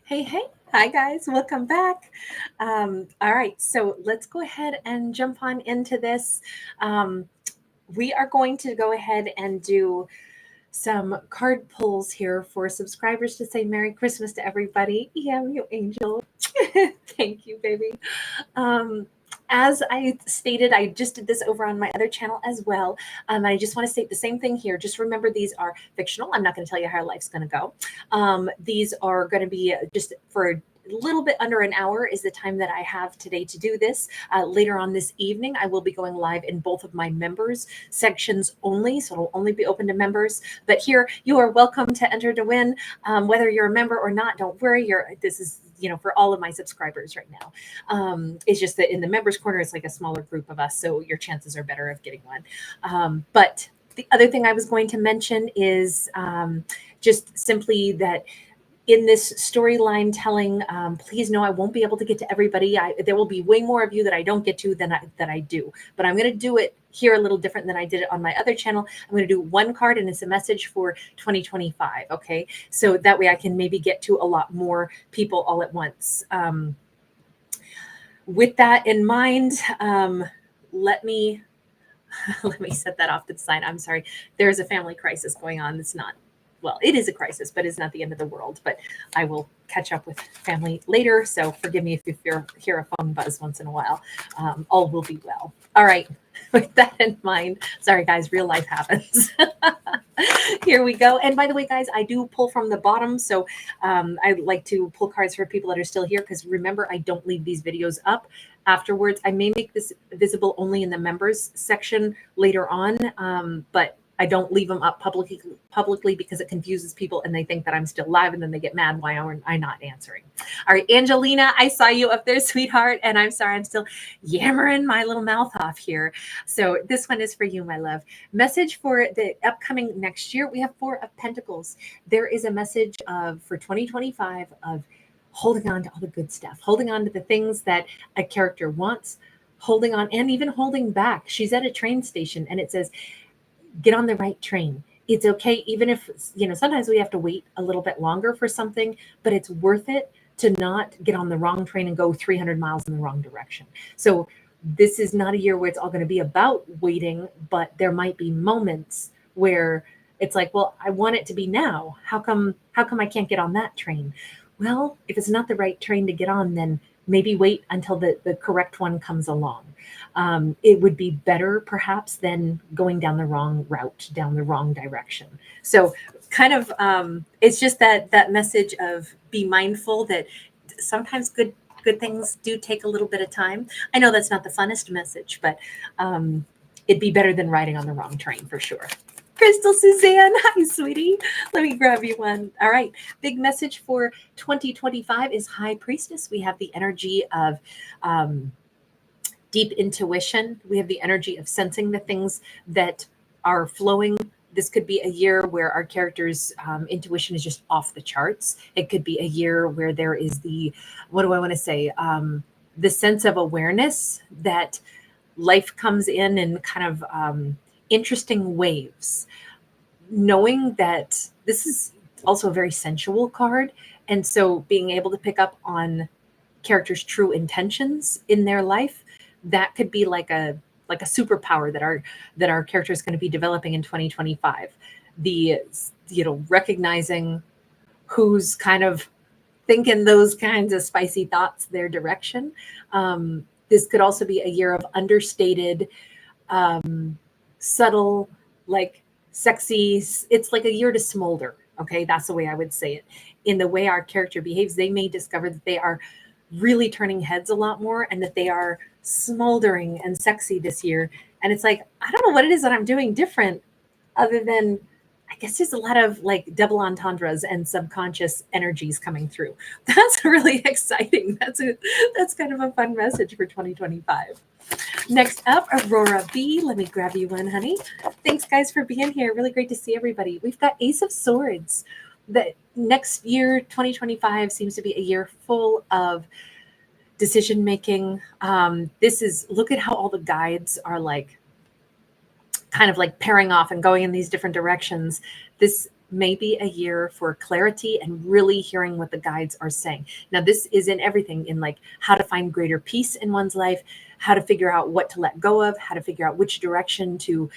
Hey, hey. Hi, guys. Welcome back. All right. So let's go ahead and jump on into this. We are going to go ahead and do some card pulls here for subscribers to say Merry Christmas to everybody. Yeah, you angel. Thank you, baby. Um, as I stated, I just did this over on my other channel as well. I just want to state the same thing here. Just remember, these are fictional. I'm not going to tell you how life's going to go. These are going to be just for a little bit under an hour is the time that I have today to do this. Later on this evening, I will be going live in both of my members sections only, so it'll only be open to members. But here, you are welcome to enter to win, whether you're a member or not. Don't worry. This is for all of my subscribers right now. It's just that in the members corner, it's like a smaller group of us, so your chances are better of getting one. But the other thing I was going to mention is just simply that in this storyline telling, please know I won't be able to get to everybody. There will be way more of you that I don't get to than I do. But I'm going to do it here a little different than I did it on my other channel. I'm going to do one card and it's a message for 2025. Okay, so that way I can maybe get to a lot more people all at once. With that in mind, let me set that off to the side. I'm sorry. There's a family crisis going on. It's not. Well, it is a crisis, but it's not the end of the world. But I will catch up with family later. So forgive me if you hear a phone buzz once in a while. All will be well. All right. With that in mind, sorry, guys, real life happens. Here we go. And by the way, guys, I do pull from the bottom. So I like to pull cards for people that are still here, because remember, I don't leave these videos up afterwards. I may make this visible only in the members section later on, but I don't leave them up publicly because it confuses people and they think that I'm still live, and then they get mad why I'm not answering. All right, Angelina, I saw you up there, sweetheart, and I'm sorry I'm still yammering my little mouth off here. So this one is for you, my love. Message for the upcoming next year. We have 4 of Pentacles. There is a message for 2025 of holding on to all the good stuff, holding on to the things that a character wants, holding on, and even holding back. She's at a train station and it says, get on the right train. It's okay, even if, sometimes we have to wait a little bit longer for something, but it's worth it to not get on the wrong train and go 300 miles in the wrong direction. So this is not a year where it's all going to be about waiting, but there might be moments where it's like, well, I want it to be now. How come I can't get on that train? Well, if it's not the right train to get on, then maybe wait until the correct one comes along. It would be better perhaps than going down the wrong route, down the wrong direction. So kind of, it's just that message of be mindful that sometimes good things do take a little bit of time. I know that's not the funnest message, but it'd be better than riding on the wrong train for sure. Crystal Suzanne, hi, sweetie. Let me grab you one. All right. Big message for 2025 is High Priestess. We have the energy of deep intuition. We have the energy of sensing the things that are flowing. This could be a year where our character's intuition is just off the charts. It could be a year where there is the sense of awareness that life comes in kind of interesting waves, knowing that this is also a very sensual card. And so being able to pick up on characters' true intentions in their life, that could be like a superpower that our character is going to be developing in 2025. The, recognizing who's kind of thinking those kinds of spicy thoughts their direction. This could also be a year of understated, subtle, like sexy. It's like a year to smolder. Okay, that's the way I would say it. In the way our character behaves, they may discover that they are really turning heads a lot more and that they are smoldering and sexy this year. And it's like, I don't know what it is that I'm doing different, other than I guess there's a lot of like double entendres and subconscious energies coming through. That's really exciting. That's kind of a fun message for 2025. Next up, Aurora B. Let me grab you one, honey. Thanks, guys, for being here. Really great to see everybody. We've got Ace of Swords. The next year, 2025, seems to be a year full of decision making. Look at how all the guides are like kind of like pairing off and going in these different directions. This may be a year for clarity and really hearing what the guides are saying. Now, this is in everything, in like how to find greater peace in one's life, how to figure out what to let go of, how to figure out which direction to,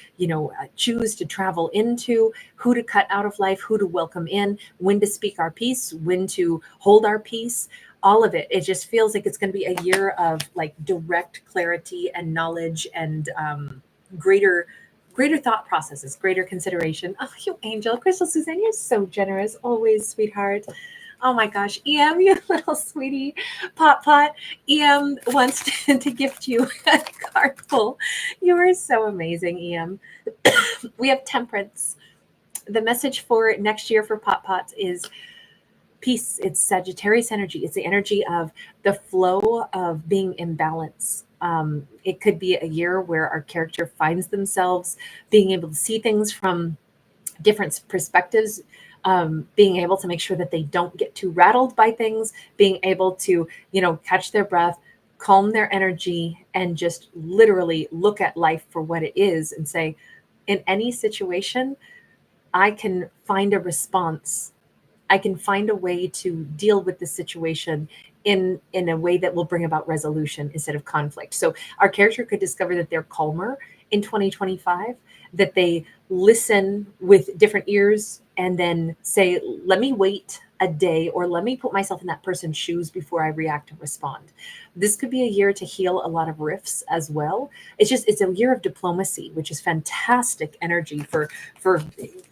choose to travel into, who to cut out of life, who to welcome in, when to speak our piece, when to hold our peace. All of it. It just feels like it's going to be a year of like direct clarity and knowledge and greater thought processes, greater consideration. Oh, you angel. Crystal Suzanne, you're so generous. Always, sweetheart. Oh my gosh. EM, you little sweetie. Pot. EM wants to gift you a card pull. You are so amazing, EM. We have Temperance. The message for next year for Pot is peace. It's Sagittarius energy. It's the energy of the flow of being in balance. It could be a year where our character finds themselves being able to see things from different perspectives, being able to make sure that they don't get too rattled by things, being able to, catch their breath, calm their energy, and just literally look at life for what it is and say, in any situation, I can find a response. I can find a way to deal with the situation in a way that will bring about resolution instead of conflict. So our character could discover that they're calmer in 2025, that they listen with different ears and then say, let me wait a day, or let me put myself in that person's shoes before I react and respond. This could be a year to heal a lot of rifts as well. It's a year of diplomacy, which is fantastic energy for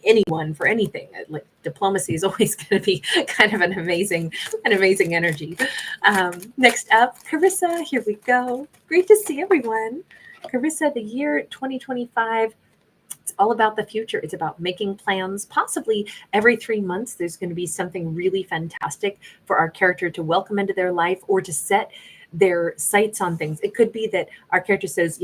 anyone, for anything. Like diplomacy is always going to be kind of an amazing energy. Next up, Carissa, here we go. Great to see everyone. Carissa, the year 2025, it's all about the future. It's about making plans. Possibly every 3 months, there's going to be something really fantastic for our character to welcome into their life or to set their sights on things. It could be that our character says,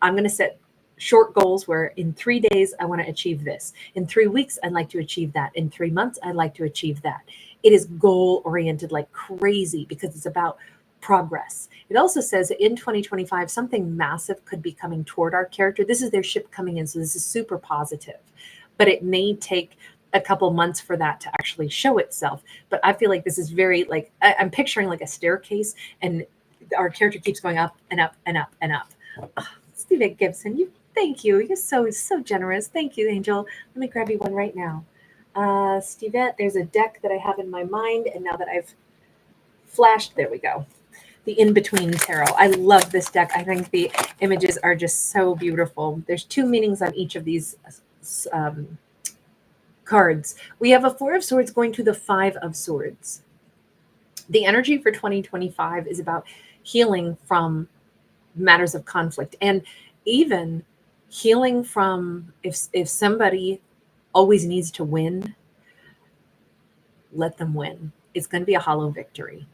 I'm going to set short goals where in 3 days, I want to achieve this. In 3 weeks, I'd like to achieve that. In 3 months, I'd like to achieve that. It is goal oriented like crazy because it's about progress. It also says that in 2025, something massive could be coming toward our character. This is their ship coming in. So this is super positive, but it may take a couple months for that to actually show itself. But I feel like this is very like, I'm picturing like a staircase and our character keeps going up and up and up and up. Oh, Steve Gibson, thank you. You're so generous. Thank you, Angel. Let me grab you one right now. Stevette, there's a deck that I have in my mind, and now that I've flashed, there we go. The In-Between Tarot. I love this deck. I think the images are just so beautiful. There's 2 meanings on each of these cards. We have a 4 of Swords going to the 5 of Swords. The energy for 2025 is about healing from matters of conflict, and even healing from if somebody always needs to win, let them win. It's going to be a hollow victory,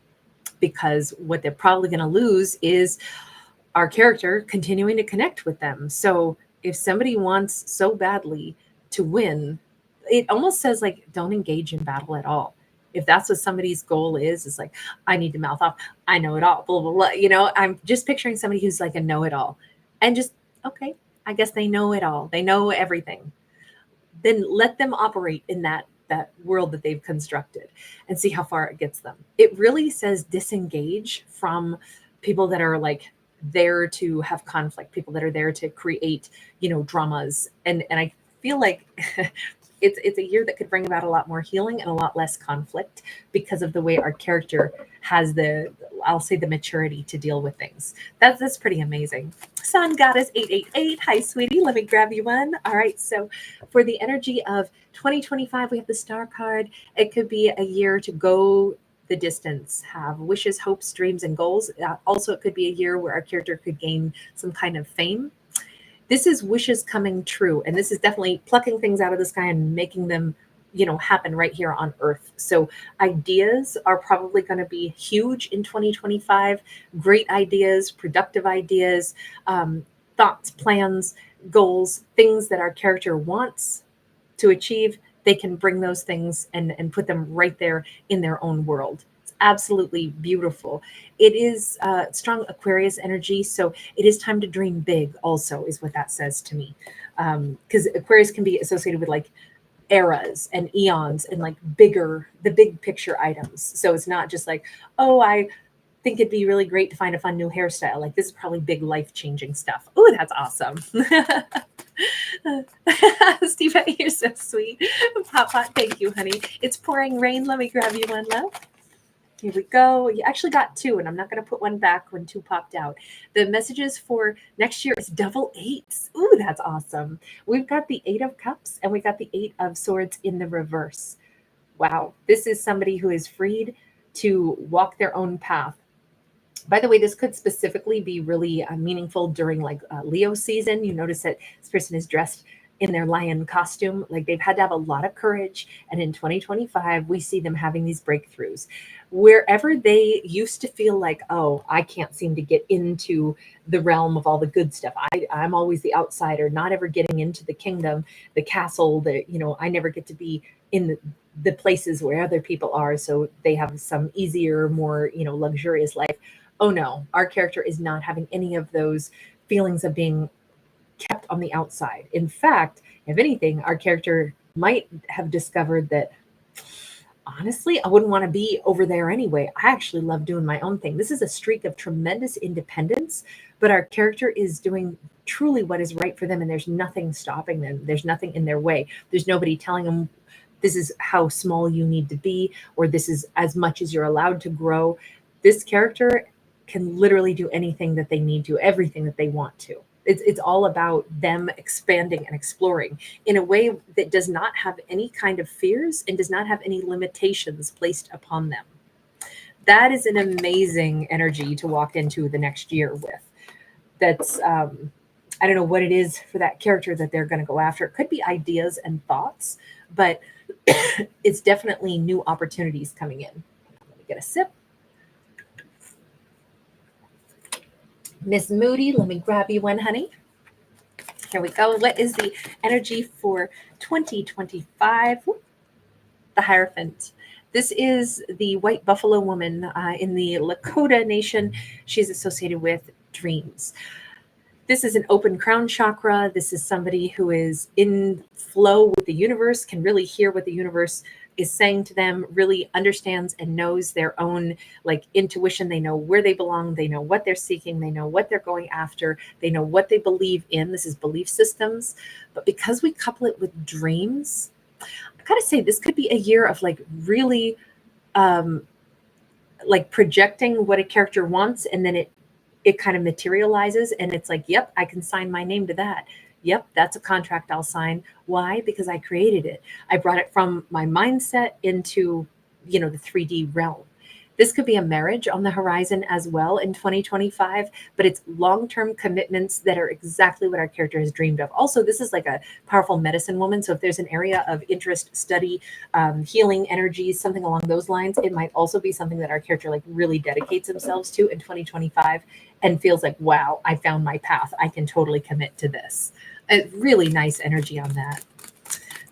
because what they're probably going to lose is our character continuing to connect with them. So if somebody wants so badly to win, it almost says like, don't engage in battle at all. If that's what somebody's goal is like, I need to mouth off, I know it all, blah, blah, blah. I'm just picturing somebody who's like a know-it-all and just, okay, I guess they know it all. They know everything. Then let them operate in that world that they've constructed and see how far it gets them. It really says disengage from people that are like there to have conflict, people that are there to create, dramas. And I feel like it's a year that could bring about a lot more healing and a lot less conflict because of the way our character has the maturity to deal with things. That's pretty amazing. Sun Goddess 888. Hi, sweetie. Let me grab you one. All right. So for the energy of 2025, we have the Star card. It could be a year to go the distance, have wishes, hopes, dreams, and goals. Also, it could be a year where our character could gain some kind of fame. This is wishes coming true. And this is definitely plucking things out of the sky and making them, happen right here on Earth. So ideas are probably going to be huge in 2025. Great ideas, productive ideas, thoughts, plans, goals, things that our character wants to achieve. They can bring those things and put them right there in their own world. Absolutely beautiful. It is strong Aquarius energy, so it is time to dream big also, is what that says to me. Because Aquarius can be associated with like eras and eons and like the big picture items. So it's not just like, oh, I think it'd be really great to find a fun new hairstyle. Like this is probably big life-changing stuff. Oh, that's awesome. Steve, you're so sweet. Pop Pot, thank you, honey. It's pouring rain. Let me grab you one, love. Here we go. You actually got two, and I'm not going to put one back when two popped out. The messages for next year is double eights. Ooh, that's awesome. We've got the 8 of Cups, and we got the 8 of Swords in the reverse. Wow. This is somebody who is freed to walk their own path. By the way, this could specifically be really meaningful during like Leo season. You notice that this person is dressed in their lion costume. Like they've had to have a lot of courage. And in 2025, we see them having these breakthroughs. Wherever they used to feel like, oh, I can't seem to get into the realm of all the good stuff. I'm always the outsider, not ever getting into the kingdom, the castle, I never get to be in the places where other people are. So they have some easier, more, luxurious life. Oh no, our character is not having any of those feelings of being kept on the outside. In fact, if anything, our character might have discovered that, honestly, I wouldn't want to be over there anyway. I actually love doing my own thing. This is a streak of tremendous independence, but our character is doing truly what is right for them, and there's nothing stopping them. There's nothing in their way. There's nobody telling them this is how small you need to be, or this is as much as you're allowed to grow. This character can literally do anything that they need to, everything that they want to. It's all about them expanding and exploring in a way that does not have any kind of fears and does not have any limitations placed upon them. That is an amazing energy to walk into the next year with. That's, I don't know what it is for that character that they're going to go after. It could be ideas and thoughts, but it's definitely new opportunities coming in. Let me get a sip. Miss Moody, let me grab you one, honey. Here we go. What is the energy for 2025? The Hierophant. This is the white buffalo woman in the Lakota Nation. She's associated with dreams. This is an open crown chakra. This is somebody who is in flow with the universe, can really hear what the universe is saying to them, really understands and knows their own like intuition. They know where they belong. They know what they're seeking. They know what they're going after. They know what they believe in. This is belief systems. But because we couple it with dreams, I gotta say this could be a year of like really like projecting what a character wants, and then it kind of materializes, and it's like, yep, I can sign my name to that. Yep, that's a contract I'll sign. Why? Because I created it. I brought it from my mindset into, the 3D realm. This could be a marriage on the horizon as well in 2025, but it's long-term commitments that are exactly what our character has dreamed of. Also, this is like a powerful medicine woman. So if there's an area of interest, study, healing energies, something along those lines, it might also be something that our character like really dedicates themselves to in 2025 and feels like, wow, I found my path. I can totally commit to this. A really nice energy on that.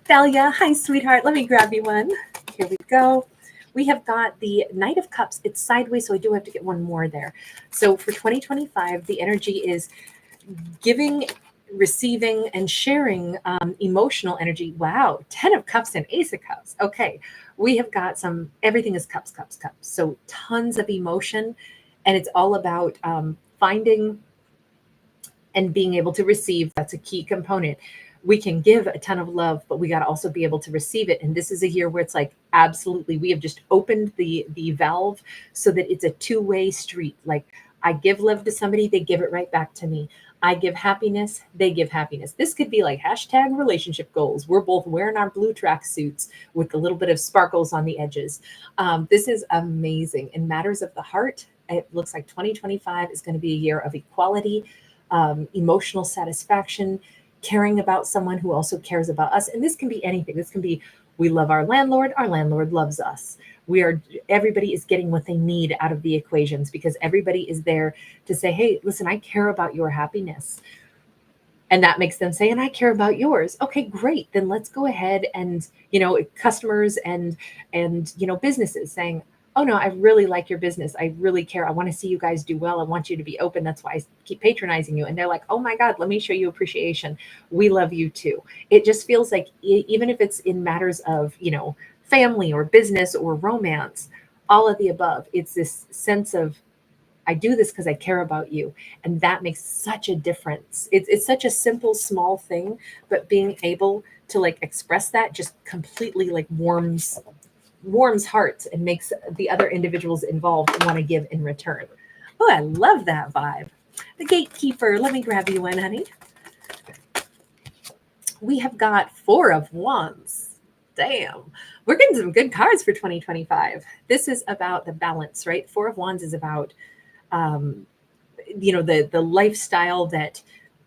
Thalia, hi, sweetheart. Let me grab you one. Here we go. We have got the Knight of Cups. It's sideways, so I do have to get one more there. So for 2025, the energy is giving, receiving, and sharing emotional energy. Wow, 10 of Cups and Ace of Cups. Okay, we have got everything is cups, cups, cups. So tons of emotion, and it's all about finding and being able to receive. That's a key component. We can give a ton of love, but we got to also be able to receive it. And this is a year where it's like, absolutely, we have just opened the valve so that it's a two-way street. Like I give love to somebody, they give it right back to me. I give happiness, they give happiness. This could be like hashtag relationship goals. We're both wearing our blue track suits with a little bit of sparkles on the edges. This is amazing. In matters of the heart, it looks like 2025 is going to be a year of equality, emotional satisfaction, caring about someone who also cares about us. And this can be anything. This can be, we love our landlord loves us. Everybody is getting what they need out of the equations because everybody is there to say, hey, listen, I care about your happiness. And that makes them say, and I care about yours. Okay, great. Then let's go ahead and, customers and businesses saying, oh no, I really like your business. I really care. I want to see you guys do well. I want you to be open. That's why I keep patronizing you. And they're like, oh my God, let me show you appreciation. We love you too. It just feels like even if it's in matters of, family or business or romance, all of the above, it's this sense of, I do this because I care about you. And that makes such a difference. It's such a simple, small thing, but being able to like express that just completely like warms hearts and makes the other individuals involved want to give in return. Oh, I love that vibe. The Gatekeeper. Let me grab you one, honey. We have got 4 of Wands. Damn. We're getting some good cards for 2025. This is about the balance, right? 4 of Wands is about the lifestyle that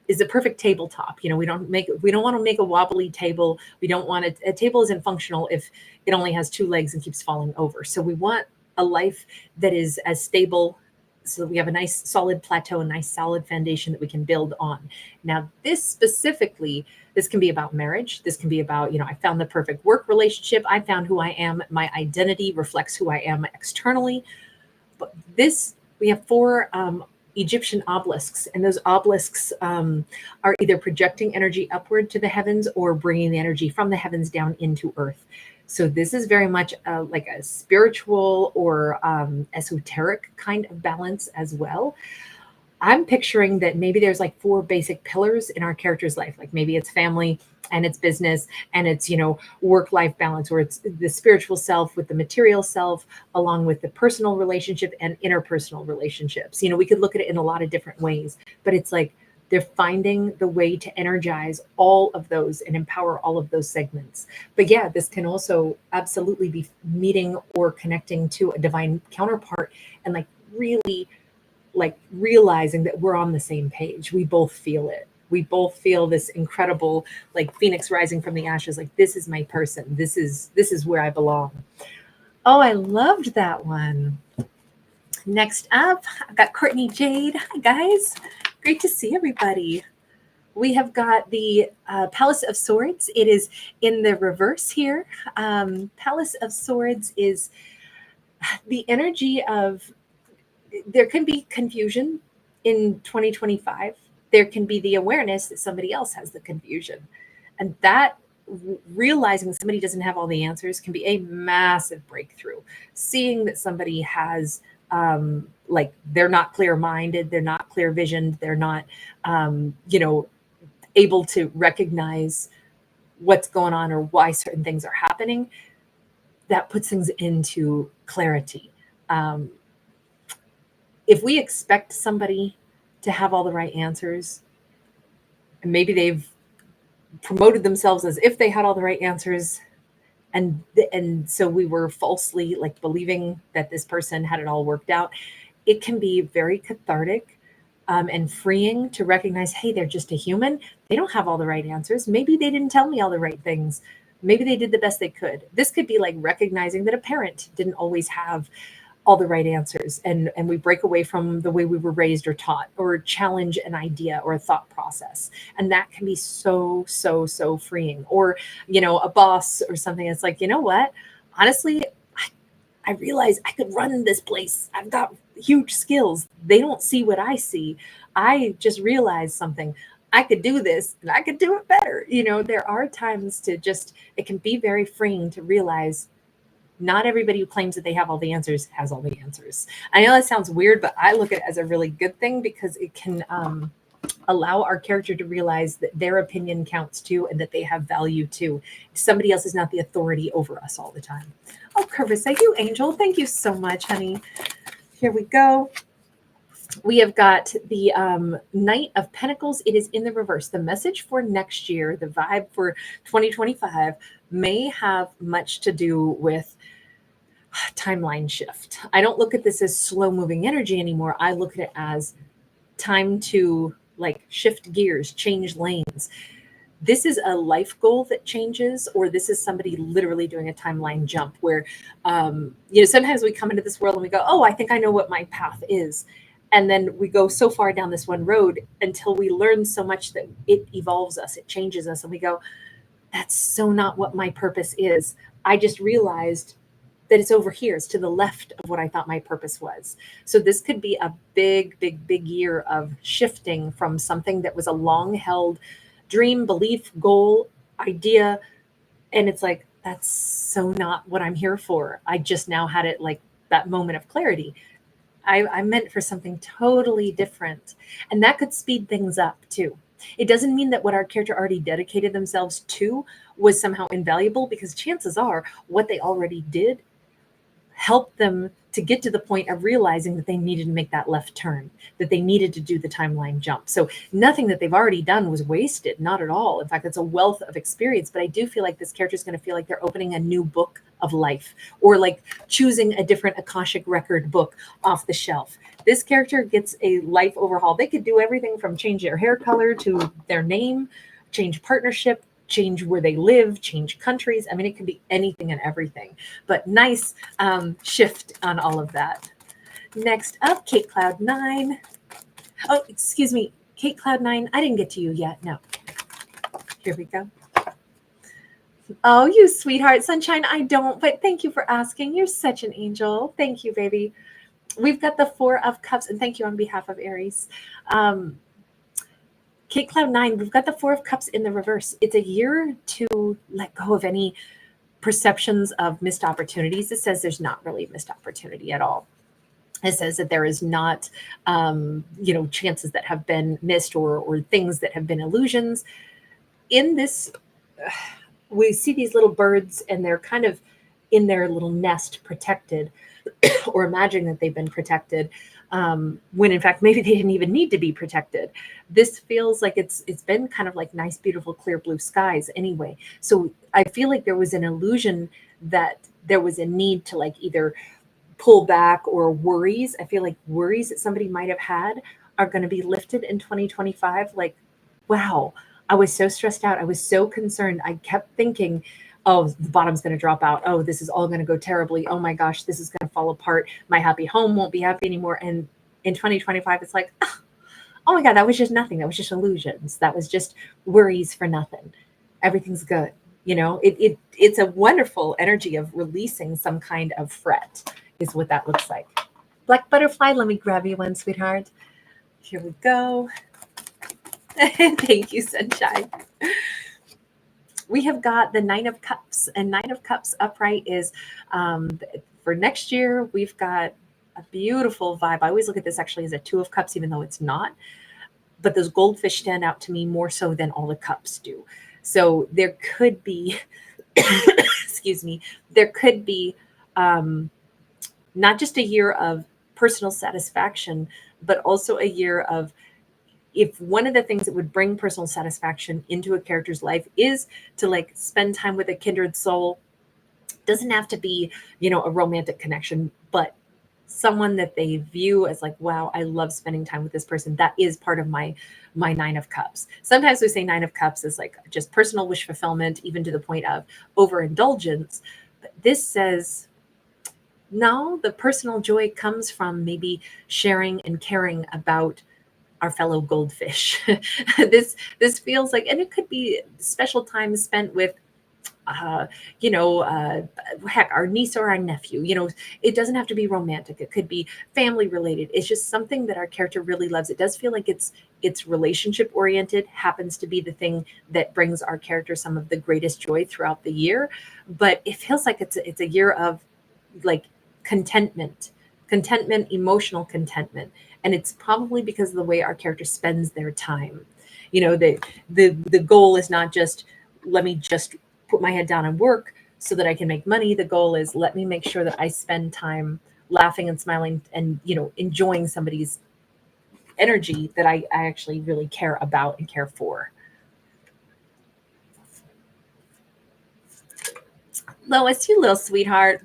is the perfect tabletop. We don't want to make a wobbly table. We don't want a table isn't functional if it only has 2 legs and keeps falling over. So we want a life that is as stable, so that we have a nice solid plateau, a nice solid foundation that we can build on. Now, this can be about marriage. This can be about, I found the perfect work relationship. I found who I am. My identity reflects who I am externally. But we have 4 Egyptian obelisks, and those obelisks are either projecting energy upward to the heavens or bringing the energy from the heavens down into earth. So this is very much like a spiritual or esoteric kind of balance as well. I'm picturing that maybe there's like 4 basic pillars in our character's life. Like maybe it's family and it's business and it's, work-life balance, or it's the spiritual self with the material self, along with the personal relationship and interpersonal relationships. We could look at it in a lot of different ways, but it's like they're finding the way to energize all of those and empower all of those segments. But yeah, this can also absolutely be meeting or connecting to a divine counterpart and like really like realizing that we're on the same page. We both feel it. We both feel this incredible, like phoenix rising from the ashes. Like, this is my person. This is where I belong. Oh, I loved that one. Next up, I've got Courtney Jade. Hi, guys. Great to see everybody. We have got the Palace of Swords. It is in the reverse here. Palace of Swords is the energy of, there can be confusion in 2025. There can be the awareness that somebody else has the confusion. And that realizing somebody doesn't have all the answers can be a massive breakthrough. Seeing that somebody has, they're not clear-minded, they're not clear-visioned, they're not, able to recognize what's going on or why certain things are happening, that puts things into clarity. If we expect somebody to have all the right answers, and maybe they've promoted themselves as if they had all the right answers, and so we were falsely like believing that this person had it all worked out, it can be very cathartic and freeing to recognize, hey, they're just a human. They don't have all the right answers. Maybe they didn't tell me all the right things. Maybe they did the best they could. This could be like recognizing that a parent didn't always have all the right answers, and we break away from the way we were raised or taught, or challenge an idea or a thought process, and that can be so freeing. Or a boss or something that's like, what, honestly, I realize I could run this place. I've got huge skills. They don't see what I see. I just realized something. I could do this and I could do it better. There are times it can be very freeing to realize not everybody who claims that they have all the answers has all the answers. I know that sounds weird, but I look at it as a really good thing, because it can allow our character to realize that their opinion counts too, and that they have value too. Somebody else is not the authority over us all the time. Oh, Carissa, you angel. Thank you so much, honey. Here we go. We have got the Knight of Pentacles. It is in the reverse. The message for next year, the vibe for 2025, may have much to do with timeline shift. I don't look at this as slow moving energy anymore. I look at it as time to like shift gears, change lanes. This is a life goal that changes, or this is somebody literally doing a timeline jump where, sometimes we come into this world and we go, oh, I think I know what my path is. And then we go so far down this one road until we learn so much that it evolves us, it changes us. And we go, that's so not what my purpose is. I just realized that it's over here. It's to the left of what I thought my purpose was. So this could be a big, big, big year of shifting from something that was a long held dream, belief, goal, idea. And it's like, that's so not what I'm here for. I just now had it like that moment of clarity. I meant for something totally different. And that could speed things up too. It doesn't mean that what our character already dedicated themselves to was somehow invaluable, because chances are what they already did helped them to get to the point of realizing that they needed to make that left turn, that they needed to do the timeline jump. So nothing that they've already done was wasted, not at all. In fact, it's a wealth of experience. But I do feel like this character is going to feel like they're opening a new book of life, or like choosing a different Akashic record book off the shelf. This character gets a life overhaul. They could do everything from change their hair color to their name, change partnership, change where they live, change countries. I mean, it could be anything and everything, but nice shift on all of that. Next up, Kate Cloud 9. Oh, excuse me, Kate Cloud 9. I didn't get to you yet. No. Here we go. Oh, you sweetheart, Sunshine. I don't, but thank you for asking. You're such an angel. Thank you, baby. We've got the 4 of Cups, and thank you on behalf of Aries. Kate Cloud 9, we've got the 4 of Cups in the reverse. It's a year to let go of any perceptions of missed opportunities. It says there's not really missed opportunity at all. It says that there is not, chances that have been missed, or things that have been illusions. In this, we see these little birds, and they're kind of in their little nest protected, or imagining that they've been protected. When in fact, maybe they didn't even need to be protected. This feels like it's been kind of like nice, beautiful, clear blue skies anyway. So I feel like there was an illusion that there was a need to like either pull back, or worries. I feel like worries that somebody might have had are going to be lifted in 2025. Like, wow, I was so stressed out. I was so concerned. I kept thinking, oh, the bottom's going to drop out. Oh, this is all going to go terribly. Oh my gosh, this is going to fall apart. My happy home won't be happy anymore. And in 2025, it's like, oh my God, that was just nothing. That was just illusions. That was just worries for nothing. Everything's good. It's a wonderful energy of releasing some kind of fret is what that looks like. Black butterfly, let me grab you one, sweetheart. Here we go. Thank you, Sunshine. We have got the 9 of Cups, and 9 of Cups upright is for next year. We've got a beautiful vibe. I always look at this actually as a 2 of Cups, even though it's not. But those goldfish stand out to me more so than all the cups do. So there could be, excuse me, there could be not just a year of personal satisfaction, but also a year of, if one of the things that would bring personal satisfaction into a character's life is to like spend time with a kindred soul. Doesn't have to be, a romantic connection, but someone that they view as like, wow, I love spending time with this person. That is part of my 9 of Cups. Sometimes we say 9 of Cups is like just personal wish fulfillment, even to the point of overindulgence. But this says, no, the personal joy comes from maybe sharing and caring about our fellow goldfish. This feels like, and it could be special time spent with, heck, our niece or our nephew. It doesn't have to be romantic. It could be family related. It's just something that our character really loves. It does feel like it's relationship oriented, happens to be the thing that brings our character some of the greatest joy throughout the year. But it feels like it's a year of like contentment, emotional contentment. And it's probably because of the way our character spends their time. The goal is not just, let me just put my head down and work so that I can make money. The goal is, let me make sure that I spend time laughing and smiling and, enjoying somebody's energy that I actually really care about and care for. Lois, you little sweetheart.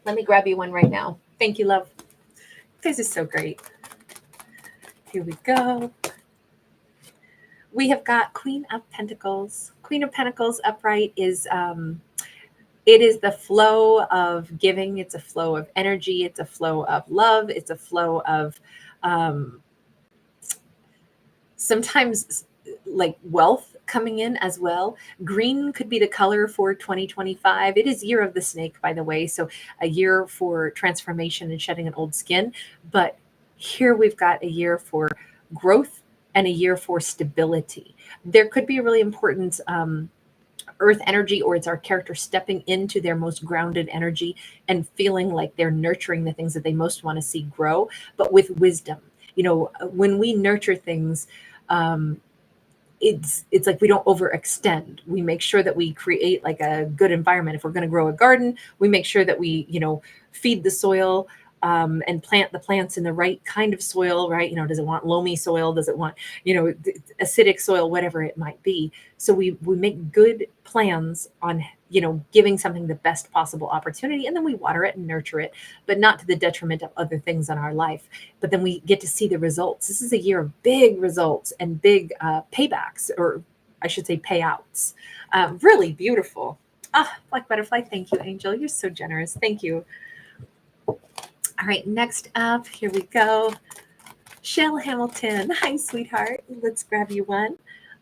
Let me grab you one right now. Thank you, love. This is so great. Here we go. We have got Queen of Pentacles. Queen of Pentacles upright is, it is the flow of giving. It's a flow of energy. It's a flow of love. It's a flow of, sometimes like wealth coming in as well. Green could be the color for 2025. It is year of the snake, by the way. So a year for transformation and shedding an old skin. But here we've got a year for growth and a year for stability. There could be a really important earth energy, or it's our character stepping into their most grounded energy and feeling like they're nurturing the things that they most want to see grow, but with wisdom. You know, when we nurture things, it's like we don't overextend. We make sure that we create like a good environment. If we're going to grow a garden, we make sure that we, you know, feed the soil, and plant the plants in the right kind of soil, right? You know, does it want loamy soil? Does it want, you know, acidic soil, whatever it might be? So we make good plans on, you know, giving something the best possible opportunity, and then we water it and nurture it, but not to the detriment of other things in our life. But then we get to see the results. This is a year of big results and big paybacks, or I should say payouts. Really beautiful. Ah, Black Butterfly, thank you, Angel. You're so generous. Thank you. All right, next up, here we go. Shell Hamilton. Hi, sweetheart. Let's grab you one.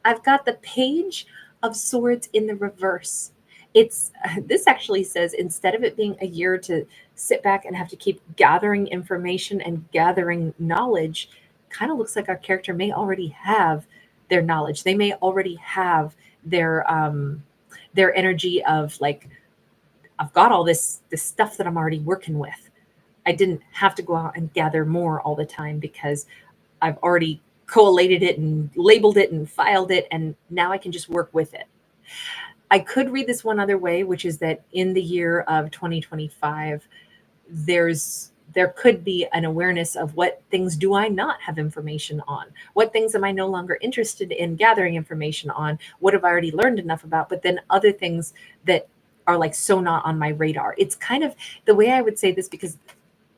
I've got the Page of Swords in the reverse. It's this actually says, instead of it being a year to sit back and have to keep gathering information and gathering knowledge, kind of looks like our character may already have their knowledge. They may already have their energy of like, I've got all this stuff that I'm already working with. I didn't have to go out and gather more all the time because I've already collated it and labeled it and filed it, and now I can just work with it. I could read this one other way, which is that in the year of 2025, there could be an awareness of what things do I not have information on? What things am I no longer interested in gathering information on? What have I already learned enough about? But then other things that are like so not on my radar. It's kind of the way I would say this, because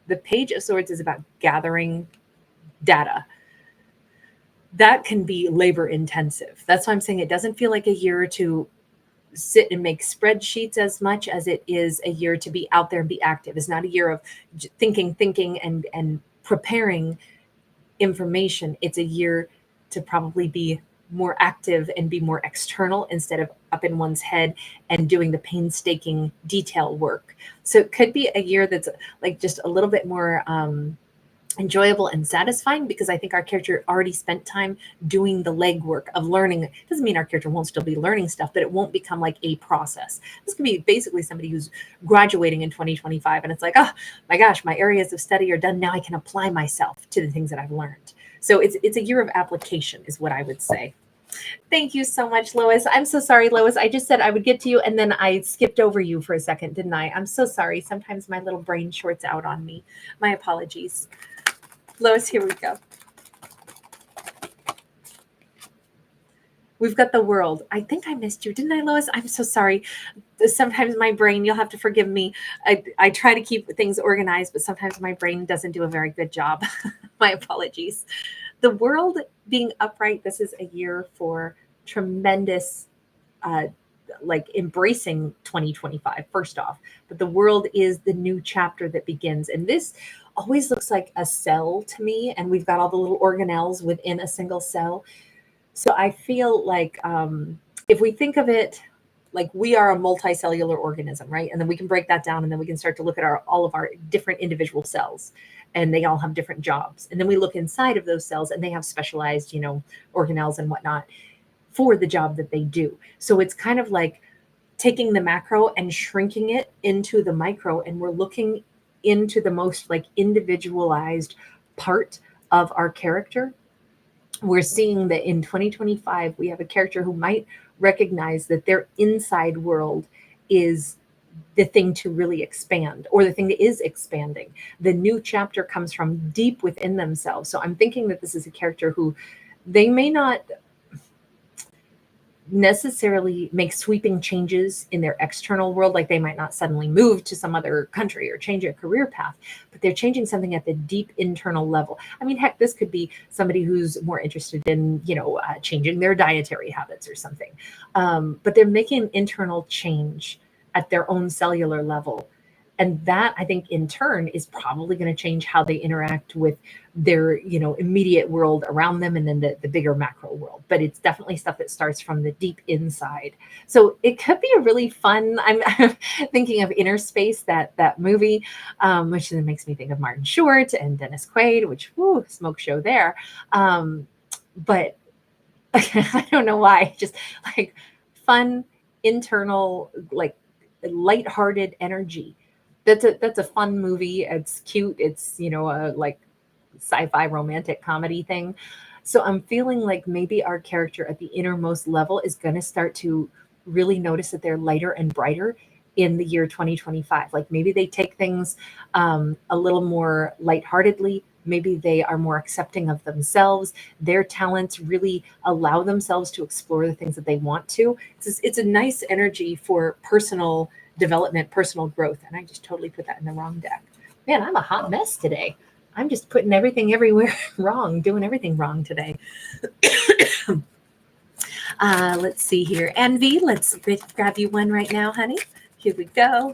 the Page of Swords is about gathering data. That can be labor intensive. That's why I'm saying it doesn't feel like a year to sit and make spreadsheets as much as it is a year to be out there and be active. It's not a year of thinking and preparing information. It's a year to probably be more active and be more external instead of up in one's head and doing the painstaking detail work. So it could be a year that's like just a little bit more enjoyable and satisfying, because I think our character already spent time doing the legwork of learning. It doesn't mean our character won't still be learning stuff, but it won't become like a process. This could be basically somebody who's graduating in 2025 and it's like, oh my gosh, my areas of study are done. Now I can apply myself to the things that I've learned. So it's a year of application is what I would say. Thank you so much, Lois. I'm so sorry, Lois. I just said I would get to you and then I skipped over you for a second, didn't I? I'm so sorry. Sometimes my little brain shorts out on me. My apologies. Lois, here we go. We've got the World. I think I missed you. Didn't I, Lois? I'm so sorry. Sometimes my brain, you'll have to forgive me. I try to keep things organized, but sometimes my brain doesn't do a very good job. My apologies. The World being upright, this is a year for tremendous, like embracing 2025, first off. But the World is the new chapter that begins. And this always looks like a cell to me. And we've got all the little organelles within a single cell. So I feel like if we think of it like we are a multicellular organism, right? And then we can break that down and then we can start to look at all of our different individual cells, and they all have different jobs. And then we look inside of those cells and they have specialized, organelles and whatnot for the job that they do. So it's kind of like taking the macro and shrinking it into the micro, and we're looking into the most like individualized part of our character. We're seeing that in 2025, we have a character who might recognize that their inside world is the thing to really expand, or the thing that is expanding. The new chapter comes from deep within themselves. So I'm thinking that this is a character who they may not necessarily make sweeping changes in their external world. Like they might not suddenly move to some other country or change a career path, but they're changing something at the deep internal level. I mean, heck, this could be somebody who's more interested in, changing their dietary habits or something. But they're making an internal change at their own cellular level. And that, I think, in turn is probably going to change how they interact with their, immediate world around them, and then the bigger macro world. But it's definitely stuff that starts from the deep inside. So it could be a really fun, I'm thinking of Inner Space, that movie, which then makes me think of Martin Short and Dennis Quaid, which, whoo, smoke show there. But I don't know why, just like fun, internal, like lighthearted energy. That's a fun movie. It's cute. It's, a like sci-fi romantic comedy thing. So I'm feeling like maybe our character at the innermost level is going to start to really notice that they're lighter and brighter in the year 2025. Like maybe they take things a little more lightheartedly. Maybe they are more accepting of themselves. Their talents really allow themselves to explore the things that they want to. It's a nice energy for personal development, personal growth. And I just totally put that in the wrong deck. Man, I'm a hot mess today. I'm just putting everything everywhere wrong, doing everything wrong today. Let's see here. Envy, let's grab you one right now, honey. Here we go.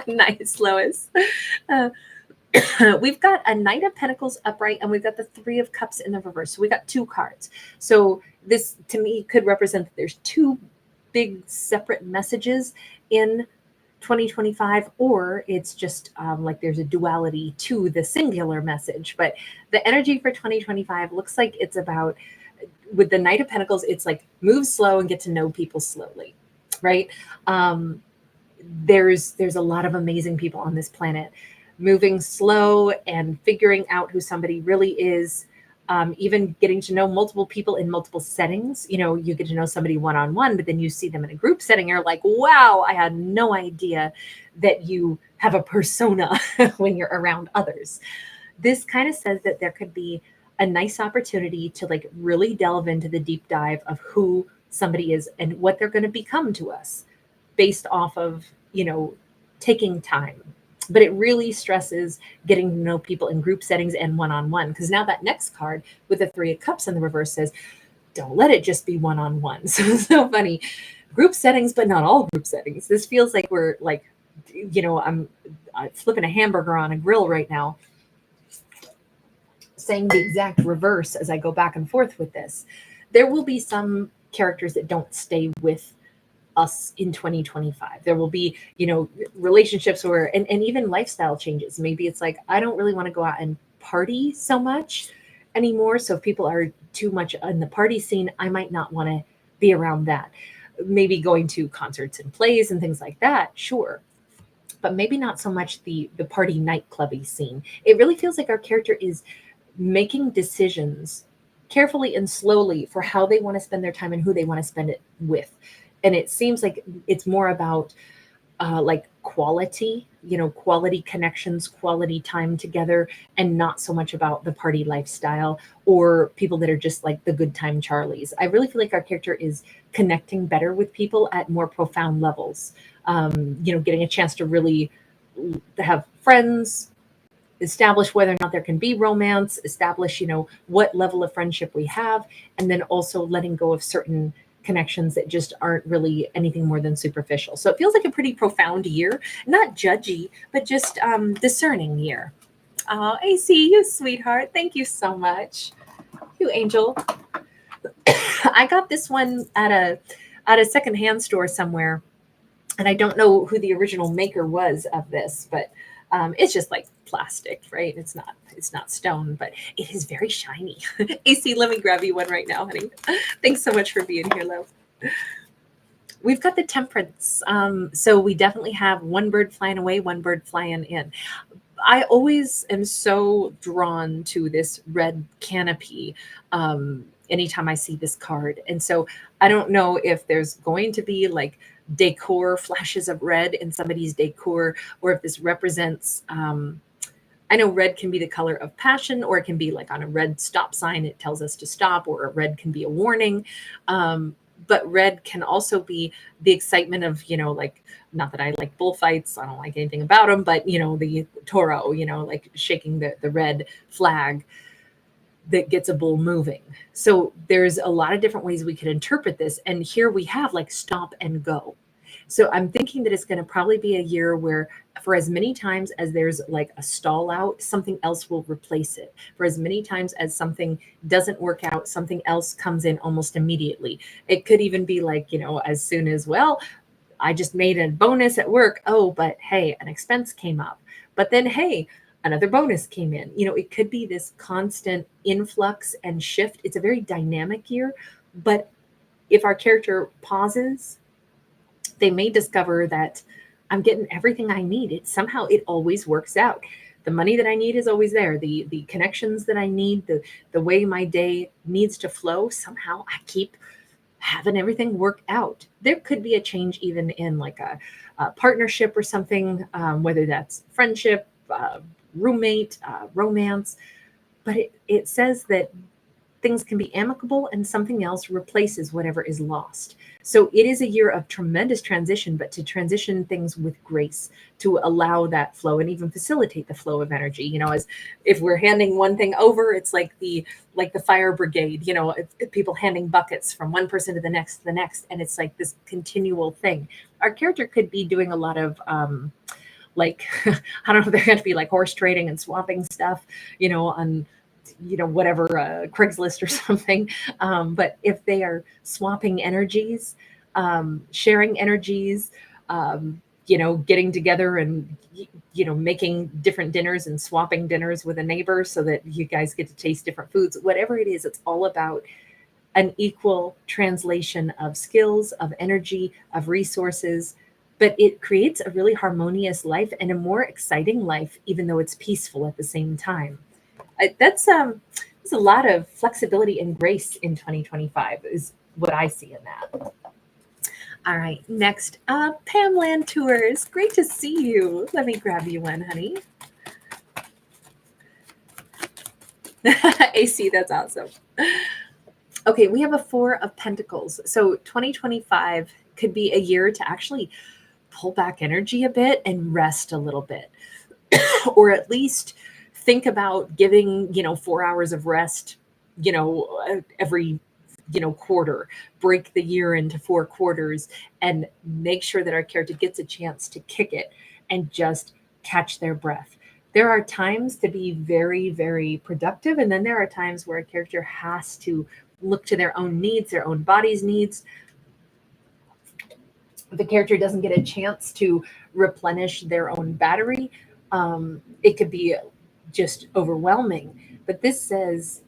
Nice, Lois. We've got a Knight of Pentacles upright, and we've got the Three of Cups in the reverse. So we got two cards. So this, to me, could represent that there's two big separate messages in 2025, or it's just like there's a duality to the singular message. But the energy for 2025 looks like it's about, with the Knight of Pentacles, it's like move slow and get to know people slowly, right? There's a lot of amazing people on this planet. Moving slow and figuring out who somebody really is, even getting to know multiple people in multiple settings. You get to know somebody one-on-one, but then you see them in a group setting. You're like, wow, I had no idea that you have a persona when you're around others. This kind of says that there could be a nice opportunity to like really delve into the deep dive of who somebody is and what they're going to become to us based off of, taking time. But it really stresses getting to know people in group settings and one-on-one, because now that next card with the Three of Cups in the reverse says, don't let it just be one-on-one. So it's so funny. Group settings, but not all group settings. This feels like we're like, I'm flipping a hamburger on a grill right now, saying the exact reverse as I go back and forth with this. There will be some characters that don't stay with us in 2025. There will be, relationships where, and even lifestyle changes. Maybe it's like, I don't really want to go out and party so much anymore. So if people are too much in the party scene, I might not want to be around that. Maybe going to concerts and plays and things like that. Sure. But maybe not so much the party nightclubby scene. It really feels like our character is making decisions carefully and slowly for how they want to spend their time and who they want to spend it with. And it seems like it's more about like quality, quality connections, quality time together, and not so much about the party lifestyle or people that are just like the good time Charlies. I really feel like our character is connecting better with people at more profound levels. Getting a chance to really have friends, establish whether or not there can be romance, establish, what level of friendship we have, and then also letting go of certain connections that just aren't really anything more than superficial. So it feels like a pretty profound year, not judgy, but just discerning year. Oh, AC, you sweetheart. Thank you so much. You angel. I got this one at a secondhand store somewhere, and I don't know who the original maker was of this, but it's just like plastic, right? It's not stone, but it is very shiny. AC, let me grab you one right now, honey. Thanks so much for being here, love. We've got the Temperance. So we definitely have one bird flying away, one bird flying in. I always am so drawn to this red canopy anytime I see this card. And so I don't know if there's going to be like decor flashes of red in somebody's decor, or if this represents I know red can be the color of passion, or it can be like on a red stop sign, it tells us to stop, or a red can be a warning. But red can also be the excitement of, like, not that I like bullfights, I don't like anything about them, but, the taureau, like shaking the red flag that gets a bull moving. So there's a lot of different ways we could interpret this. And here we have like stop and go. So I'm thinking that it's going to probably be a year where for as many times as there's like a stall out, something else will replace it. For as many times as something doesn't work out, something else comes in almost immediately. It could even be like, as soon as, well, I just made a bonus at work. Oh, but hey, an expense came up. But then, hey, another bonus came in. It could be this constant influx and shift. It's a very dynamic year. But if our character pauses, they may discover that I'm getting everything I need. It always works out. The money that I need is always there. The connections that I need, the way my day needs to flow, somehow I keep having everything work out. There could be a change even in like a partnership or something, whether that's friendship, roommate, romance. But it says that things can be amicable and something else replaces whatever is lost. So it is a year of tremendous transition, but to transition things with grace, to allow that flow and even facilitate the flow of energy. As if we're handing one thing over, it's like the fire brigade, if people handing buckets from one person to the next, and it's like this continual thing. Our character could be doing a lot of like, I don't know, they're going to be like horse trading and swapping stuff, on whatever, Craigslist or something. But if they are swapping energies, sharing energies, getting together and, making different dinners and swapping dinners with a neighbor so that you guys get to taste different foods, whatever it is, it's all about an equal translation of skills, of energy, of resources. But it creates a really harmonious life and a more exciting life, even though it's peaceful at the same time. There's a lot of flexibility and grace in 2025 is what I see in that. All right, next up, Pam Land Tours. Great to see you. Let me grab you one, honey. AC, that's awesome. Okay, we have a 4 of Pentacles. So 2025 could be a year to actually pull back energy a bit and rest a little bit, or at least think about giving, 4 hours of rest, every, quarter, break the year into 4 quarters and make sure that our character gets a chance to kick it and just catch their breath. There are times to be very, very productive. And then there are times where a character has to look to their own needs, their own body's needs. The character doesn't get a chance to replenish their own battery. It could be just overwhelming. But this says,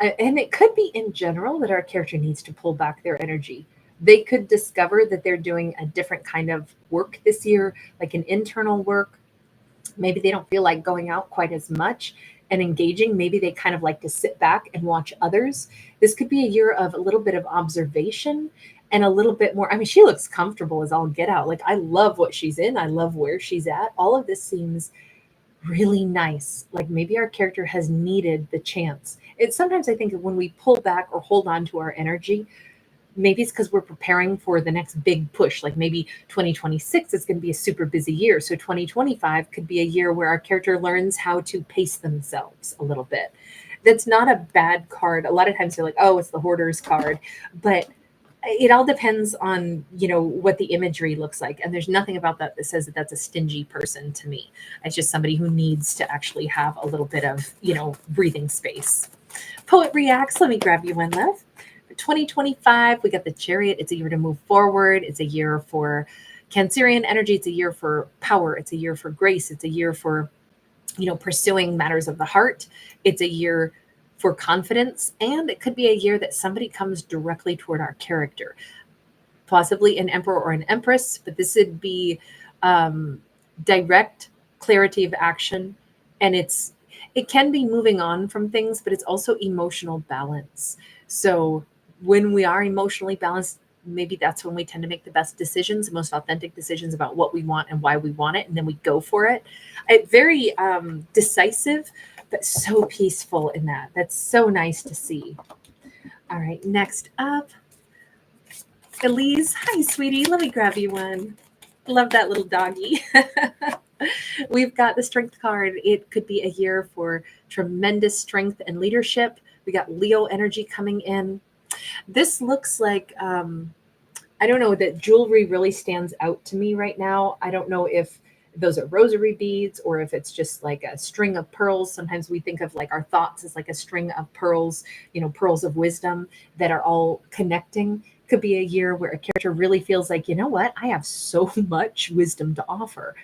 and it could be in general that our character needs to pull back their energy. They could discover that they're doing a different kind of work this year, like an internal work. Maybe they don't feel like going out quite as much and engaging. Maybe they kind of like to sit back and watch others. This could be a year of a little bit of observation and a little bit more. I mean, she looks comfortable as all get out. Like, I love what she's in. I love where she's at. All of this seems really nice. Like maybe our character has needed the chance. It's sometimes I think when we pull back or hold on to our energy, maybe it's because we're preparing for the next big push. Like maybe 2026 is going to be a super busy year. So 2025 could be a year where our character learns how to pace themselves a little bit. That's not a bad card. A lot of times they're like, oh, it's the hoarder's card. But it all depends on, what the imagery looks like. And there's nothing about that says that that's a stingy person to me. It's just somebody who needs to actually have a little bit of, breathing space. Poet reacts. Let me grab you one, love. 2025, we got the Chariot. It's a year to move forward. It's a year for Cancerian energy. It's a year for power. It's a year for grace. It's a year for, pursuing matters of the heart. It's a year for confidence. And it could be a year that somebody comes directly toward our character, possibly an emperor or an empress, but this would be direct clarity of action. And it can be moving on from things, but it's also emotional balance. So when we are emotionally balanced, maybe that's when we tend to make the best decisions, the most authentic decisions about what we want and why we want it. And then we go for it. Very decisive, but so peaceful in that. That's so nice to see. All right, next up, Elise. Hi, sweetie. Let me grab you one. Love that little doggy. We've got the Strength card. It could be a year for tremendous strength and leadership. We got Leo energy coming in. This looks like I don't know, that jewelry really stands out to me right now. I don't know if those are rosary beads or if it's just like a string of pearls. Sometimes we think of like our thoughts as like a string of pearls, pearls of wisdom that are all connecting. Could be a year where a character really feels like, you know what, I have so much wisdom to offer.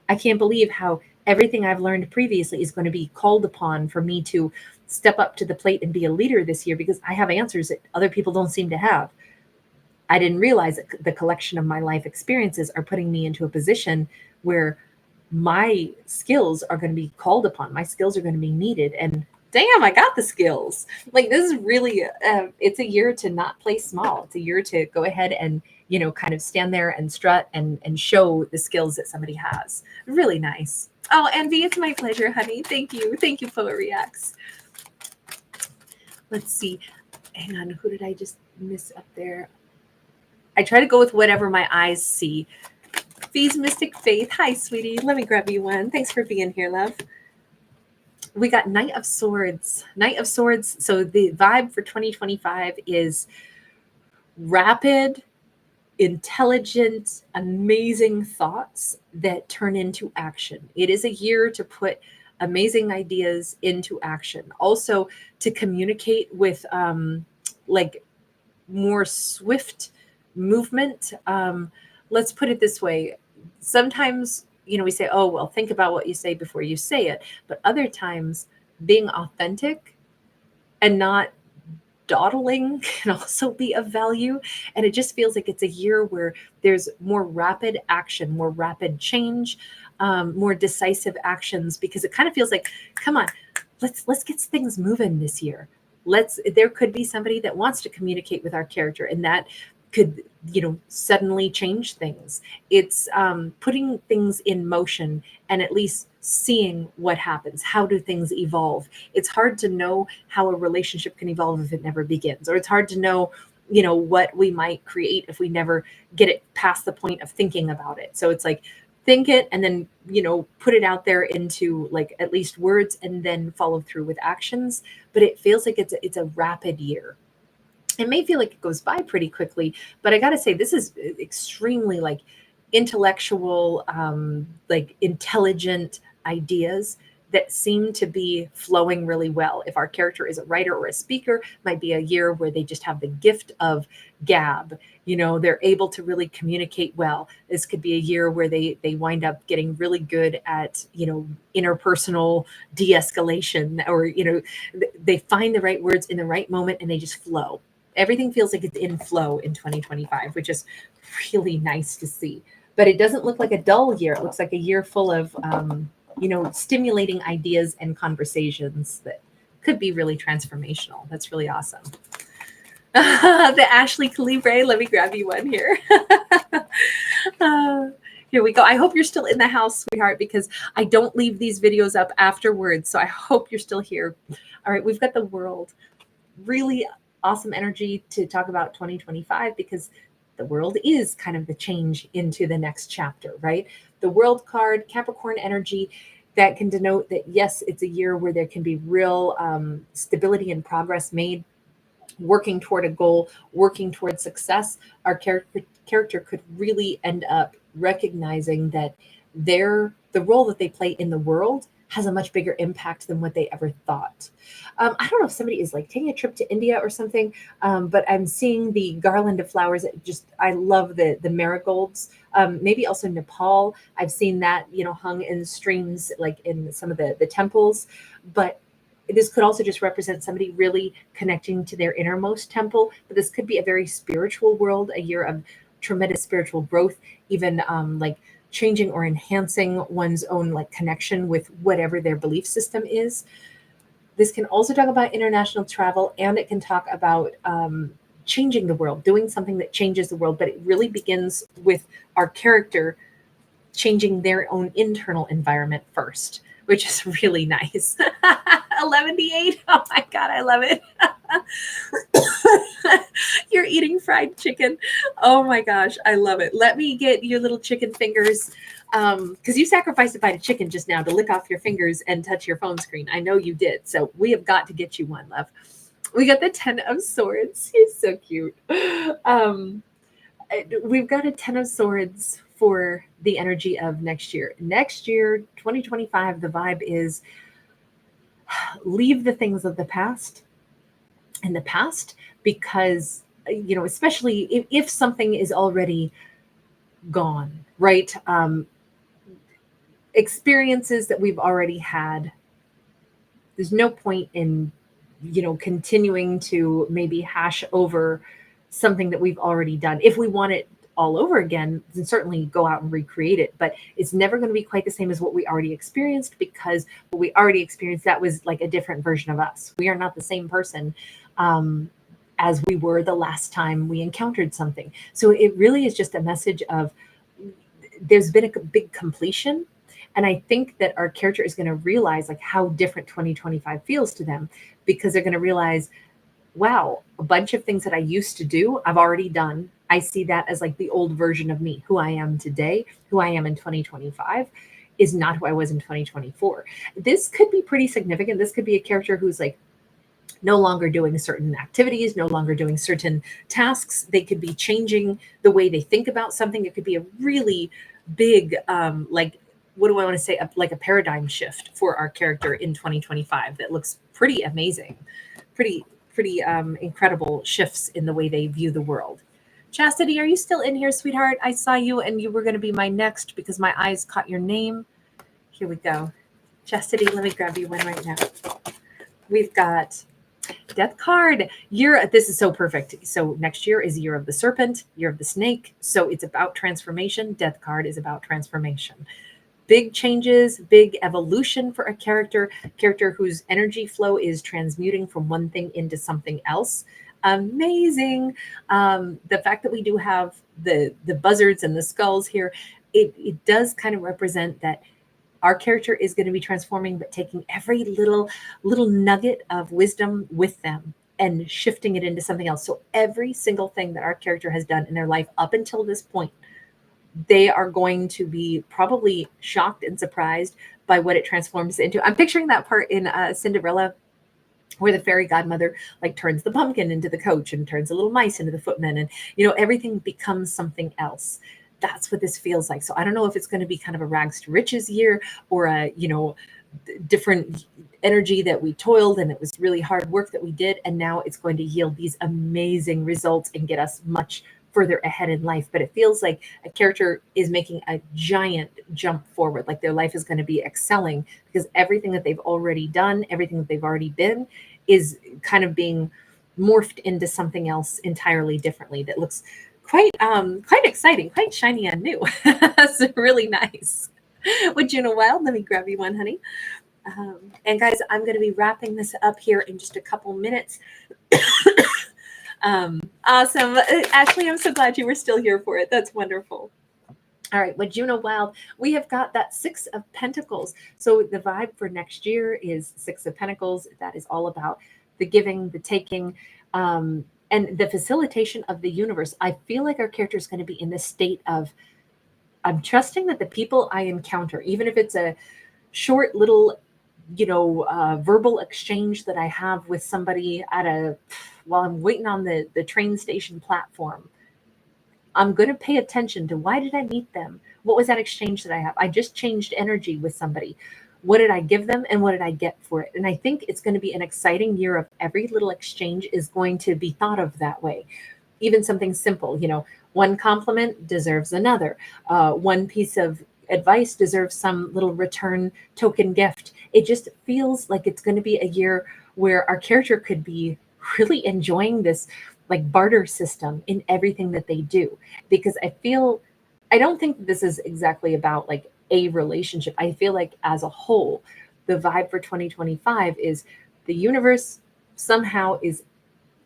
I can't believe how everything I've learned previously is going to be called upon for me to step up to the plate and be a leader this year because I have answers that other people don't seem to have. I didn't realize that the collection of my life experiences are putting me into a position where my skills are going to be called upon. My skills are going to be needed. And damn, I got the skills. Like, this is really, it's a year to not play small. It's a year to go ahead and, kind of stand there and strut and show the skills that somebody has. Really nice. Oh, Envy, it's my pleasure, honey. Thank you. Thank you, Poet Reacts. Let's see. Hang on. Who did I just miss up there? I try to go with whatever my eyes see. Fee's Mystic Faith. Hi, sweetie. Let me grab you one. Thanks for being here, love. We got Knight of Swords. Knight of Swords. So the vibe for 2025 is rapid, intelligent, amazing thoughts that turn into action. It is a year to put amazing ideas into action. Also to communicate with like more swift movement. Let's put it this way. Sometimes, we say, oh, well, think about what you say before you say it. But other times being authentic and not dawdling can also be of value. And it just feels like it's a year where there's more rapid action, more rapid change, more decisive actions, because it kind of feels like, come on, let's get things moving this year. There could be somebody that wants to communicate with our character, and that could, suddenly change things. It's putting things in motion and at least seeing what happens. How do things evolve? It's hard to know how a relationship can evolve if it never begins, or it's hard to know, what we might create if we never get it past the point of thinking about it. So it's like, think it and then, put it out there into like at least words and then follow through with actions. But it feels like it's a rapid year. It may feel like it goes by pretty quickly, but I got to say, this is extremely like intellectual, like intelligent ideas that seem to be flowing really well. If our character is a writer or a speaker, might be a year where they just have the gift of gab. They're able to really communicate well. This could be a year where they wind up getting really good at, interpersonal de-escalation, or, they find the right words in the right moment and they just flow. Everything feels like it's in flow in 2025, which is really nice to see. But it doesn't look like a dull year. It looks like a year full of, stimulating ideas and conversations that could be really transformational. That's really awesome. The Ashley Calibre, let me grab you one here. Here we go. I hope you're still in the house, sweetheart, because I don't leave these videos up afterwards. So I hope you're still here. All right, we've got the World. Really awesome energy to talk about 2025, because the World is kind of the change into the next chapter, right? The World card, Capricorn energy, that can denote that, yes, it's a year where there can be real stability and progress made, working toward a goal, working toward success. Our character could really end up recognizing that the role that they play in the world has a much bigger impact than what they ever thought. I don't know if somebody is like taking a trip to India or something, but I'm seeing the garland of flowers. I love the marigolds. Maybe also Nepal. I've seen that, hung in streams, like in some of the temples. But this could also just represent somebody really connecting to their innermost temple. But this could be a very spiritual world, a year of tremendous spiritual growth, even like changing or enhancing one's own like connection with whatever their belief system is. This can also talk about international travel, and it can talk about changing the world, doing something that changes the world. But it really begins with our character changing their own internal environment first, which is really nice. 11:08. Oh my God, I love it. You're eating fried chicken. Oh my gosh, I love it. Let me get your little chicken fingers, because you sacrificed a bite of chicken just now to lick off your fingers and touch your phone screen. I know you did. So we have got to get you one, love. We got the 10 of Swords. He's so cute. we've got a 10 of swords for the energy of next year. Next year, 2025, the vibe is leave the things of the past in the past, because, especially if something is already gone, right? Experiences that we've already had, there's no point in, continuing to maybe hash over something that we've already done. If we want it all over again, then certainly go out and recreate it. But it's never going to be quite the same as what we already experienced, because what we already experienced, that was like a different version of us. We are not the same person as we were the last time we encountered something. So it really is just a message of, there's been a big completion. And I think that our character is going to realize like how different 2025 feels to them, because they're going to realize, wow, a bunch of things that I used to do, I've already done. I see that as like the old version of me. Who I am today, who I am in 2025 is not who I was in 2024. This could be pretty significant. This could be a character who's like no longer doing certain activities, no longer doing certain tasks. They could be changing the way they think about something. It could be a really big, what do I want to say? Like a paradigm shift for our character in 2025 that looks pretty amazing, pretty incredible shifts in the way they view the world. Chasity, are you still in here, sweetheart? I saw you and you were going to be my next because my eyes caught your name. Here we go. Chasity, let me grab you one right now. We've got Death card. This is so perfect. So next year is year of the serpent, year of the snake. So it's about transformation. Death card is about transformation. Big changes, big evolution for a character whose energy flow is transmuting from one thing into something else. Amazing. The fact that we do have the buzzards and the skulls here, it does kind of represent that our character is going to be transforming, but taking every little nugget of wisdom with them and shifting it into something else. So every single thing that our character has done in their life up until this point, they are going to be probably shocked and surprised by what it transforms into. I'm picturing that part in Cinderella, where the fairy godmother like turns the pumpkin into the coach and turns a little mice into the footman, and everything becomes something else. That's what this feels like. So I don't know if it's going to be kind of a rags to riches year, or a different energy that we toiled and it was really hard work that we did, and now it's going to yield these amazing results and get us much further ahead in life. But it feels like a character is making a giant jump forward, like their life is going to be excelling, because everything that they've already done, everything that they've already been, is kind of being morphed into something else entirely differently that looks quite exciting, quite shiny and new. That's really nice. With Juno Wild, let me grab you one, honey. And guys, I'm going to be wrapping this up here in just a couple minutes. Awesome. Ashley, I'm so glad you were still here for it. That's wonderful. All right, with Juno Wild, we have got that Six of Pentacles. So the vibe for next year is Six of Pentacles. That is all about the giving, the taking, and the facilitation of the universe. I feel like our character is going to be in this state of, I'm trusting that the people I encounter, even if it's a short little, verbal exchange that I have with somebody while I'm waiting on the train station platform, I'm going to pay attention to, why did I meet them? What was that exchange that I have? I just changed energy with somebody. What did I give them and what did I get for it? And I think it's going to be an exciting year of every little exchange is going to be thought of that way. Even something simple, one compliment deserves another. One piece of advice deserves some little return token gift. It just feels like it's going to be a year where our character could be really enjoying this like barter system in everything that they do, because I don't think this is exactly about like a relationship. I feel like as a whole, the vibe for 2025 is the universe somehow is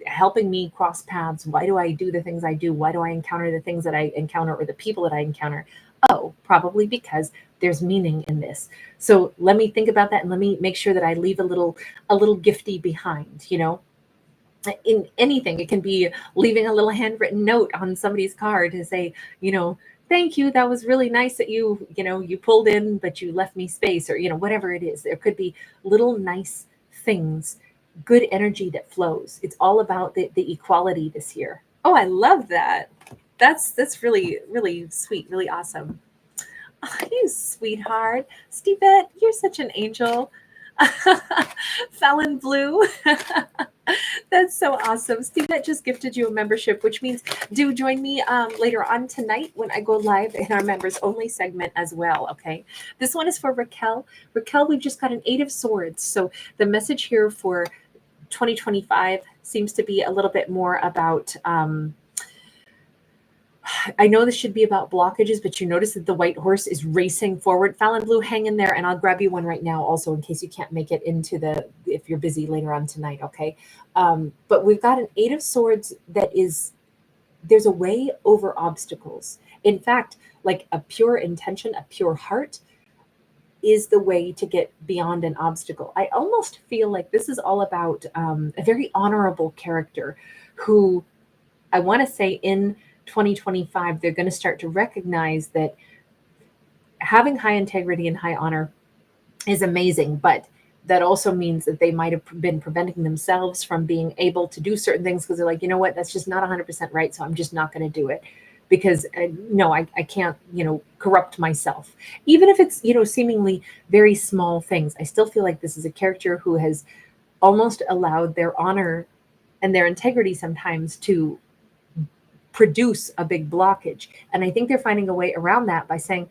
helping me cross paths. Why do I do the things I do? Why do I encounter the things that I encounter, or the people that I encounter? Oh, probably because there's meaning in this. So let me think about that, and let me make sure that I leave a little gifty behind, in anything. It can be leaving a little handwritten note on somebody's car to say, thank you. That was really nice that you pulled in, but you left me space, or, whatever it is. There could be little nice things, good energy that flows. It's all about the equality this year. Oh, I love that. That's really, really sweet, really awesome. Oh, you sweetheart. Stevette, you're such an angel. Fallon Blue. That's so awesome. Stevette just gifted you a membership, which means do join me later on tonight when I go live in our members only segment as well. Okay. This one is for Raquel. Raquel, we've just got an 8 of Swords. So the message here for 2025 seems to be a little bit more about I know this should be about blockages, but you notice that the white horse is racing forward. Fallon Blue, hang in there, and I'll grab you one right now also in case you can't make it into if you're busy later on tonight, okay? But we've got an 8 of Swords that is, there's a way over obstacles. In fact, like a pure intention, a pure heart is the way to get beyond an obstacle. I almost feel like this is all about a very honorable character who I want to say in 2025, they're going to start to recognize that having high integrity and high honor is amazing, but that also means that they might have been preventing themselves from being able to do certain things because they're like, you know what, that's just not 100% right. So I'm just not going to do it because no, I can't, corrupt myself. Even if it's, seemingly very small things, I still feel like this is a character who has almost allowed their honor and their integrity sometimes to produce a big blockage. And I think they're finding a way around that by saying,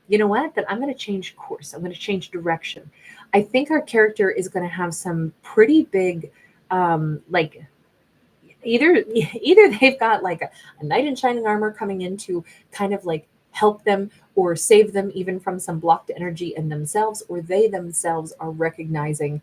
you know what, that I'm going to change course. I'm going to change direction. I think our character is going to have some pretty big, like either they've got like a knight in shining armor coming in to kind of like help them or save them even from some blocked energy in themselves, or they themselves are recognizing,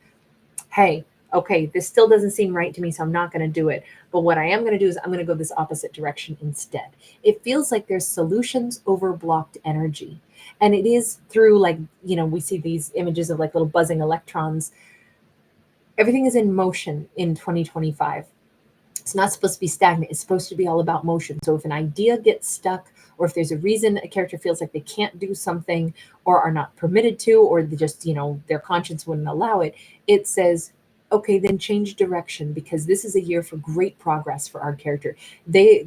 hey, okay, this still doesn't seem right to me, so I'm not going to do it. But what I am going to do is I'm going to go this opposite direction instead. It feels like there's solutions over blocked energy. And it is through like, we see these images of like little buzzing electrons. Everything is in motion in 2025. It's not supposed to be stagnant. It's supposed to be all about motion. So if an idea gets stuck, or if there's a reason a character feels like they can't do something or are not permitted to, or they just, their conscience wouldn't allow it, it says, okay, then change direction, because this is a year for great progress for our character. They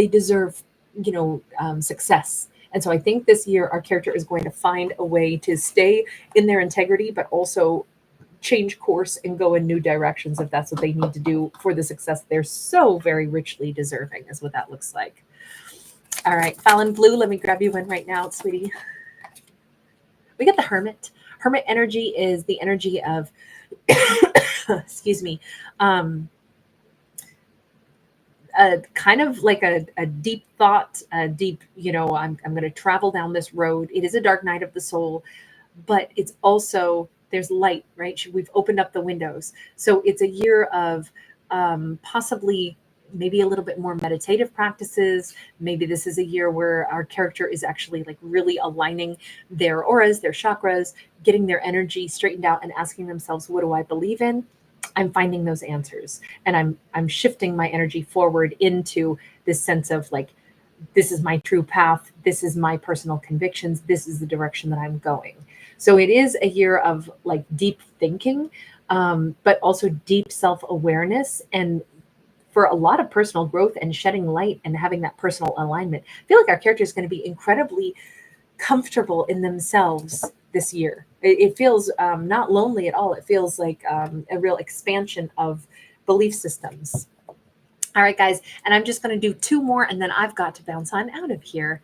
deserve, success. And so I think this year our character is going to find a way to stay in their integrity, but also change course and go in new directions if that's what they need to do for the success they're so very richly deserving, is what that looks like. All right, Fallon Blue, let me grab you one right now, sweetie. We got the Hermit. Hermit energy is the energy of excuse me, kind of like a deep thought, a deep, I'm going to travel down this road. It is a dark night of the soul, but it's also, there's light, right? We've opened up the windows. So it's a year of possibly maybe a little bit more meditative practices. Maybe this is a year where our character is actually like really aligning their auras, their chakras, getting their energy straightened out and asking themselves, what do I believe in? I'm finding those answers, and I'm shifting my energy forward into this sense of like, this is my true path. This is my personal convictions. This is the direction that I'm going. So it is a year of like deep thinking, but also deep self-awareness, and for a lot of personal growth and shedding light and having that personal alignment. I feel like our character is going to be incredibly comfortable in themselves this year. It feels not lonely at all. It feels like a real expansion of belief systems. All right, guys, and I'm just going to do 2 more, and then I've got to bounce on out of here.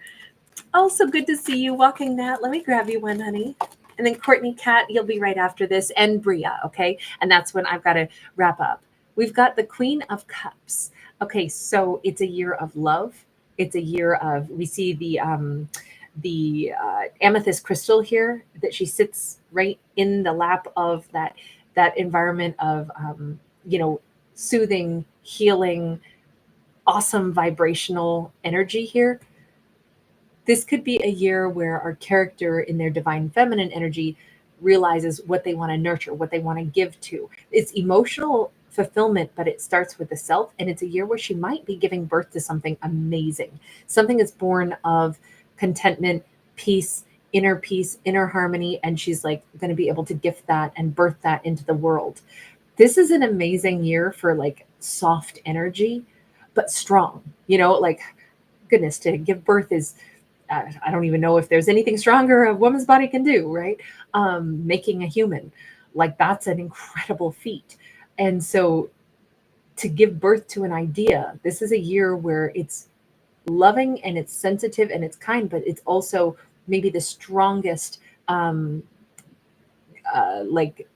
Oh, so good to see you walking, Nat. Let me grab you one, honey. And then Courtney, Kat, you'll be right after this, and Bria, okay? And that's when I've got to wrap up. We've got the Queen of Cups. Okay, so it's a year of love. It's a year of, we see the amethyst crystal here, that she sits right in the lap of that environment of, soothing, healing, awesome vibrational energy here. This could be a year where our character in their divine feminine energy realizes what they want to nurture, what they want to give to. It's emotional fulfillment, but it starts with the self. And it's a year where she might be giving birth to something amazing, something that's born of contentment, peace, inner harmony. And she's like going to be able to gift that and birth that into the world. This is an amazing year for like soft energy, but strong, like goodness, to give birth is, I don't even know if there's anything stronger a woman's body can do, right? Making a human, like that's an incredible feat. And so to give birth to an idea, this is a year where it's loving and it's sensitive and it's kind, but it's also maybe the strongest like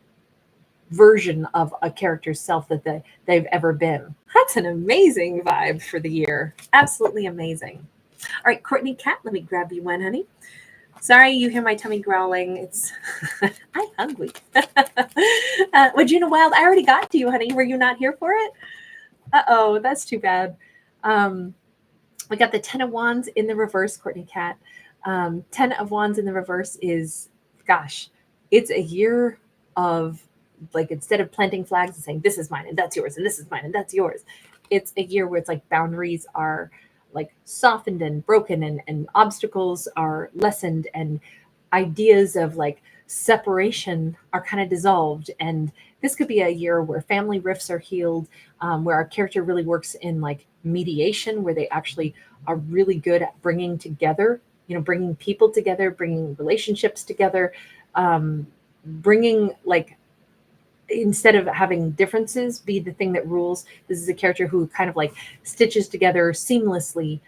version of a character's self that they've ever been. That's an amazing vibe for the year. Absolutely amazing. All right, Courtney Cat, let me grab you one, honey. Sorry, you hear my tummy growling. It's I'm hungry. Well, Juno Wild, I already got to you, honey. Were you not here for it? Uh-oh, that's too bad. We got the 10 of Wands in the reverse, Courtney Cat. 10 of Wands in the reverse is, gosh, it's a year of, like, instead of planting flags and saying, this is mine and that's yours and this is mine and that's yours, it's a year where it's like boundaries are like softened and broken and obstacles are lessened and ideas of like separation are kind of dissolved. And this could be a year where family rifts are healed, where our character really works in like mediation, where they actually are really good at bringing together, bringing people together, bringing relationships together, bringing like, instead of having differences be the thing that rules. This is a character who kind of like stitches together seamlessly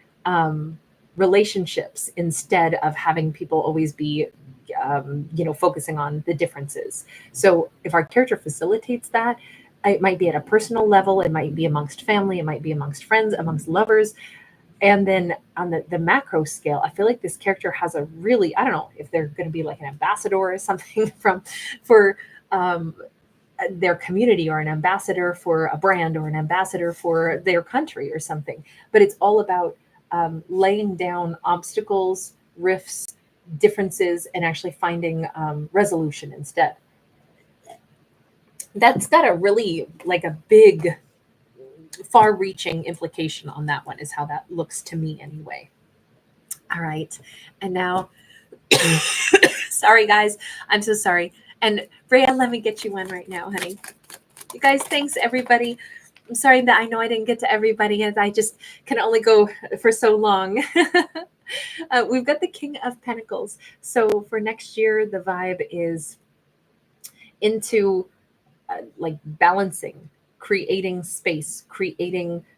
relationships instead of having people always be focusing on the differences. So if our character facilitates that, it might be at a personal level, it might be amongst family, it might be amongst friends, amongst lovers. And then on the macro scale, I feel like this character has a really, I don't know if they're going to be like an ambassador or something for their community, or an ambassador for a brand, or an ambassador for their country or something. But it's all about laying down obstacles, rifts, differences, and actually finding resolution instead. That's got a really like a big, far-reaching implication on that one, is how that looks to me anyway. All right. And now, sorry guys, I'm so sorry. And Rhea, let me get you one right now, honey. You guys, thanks everybody. I'm sorry that I know I didn't get to everybody, and I just can only go for so long. We've got the King of Pentacles. So for next year, the vibe is into like balancing, creating space,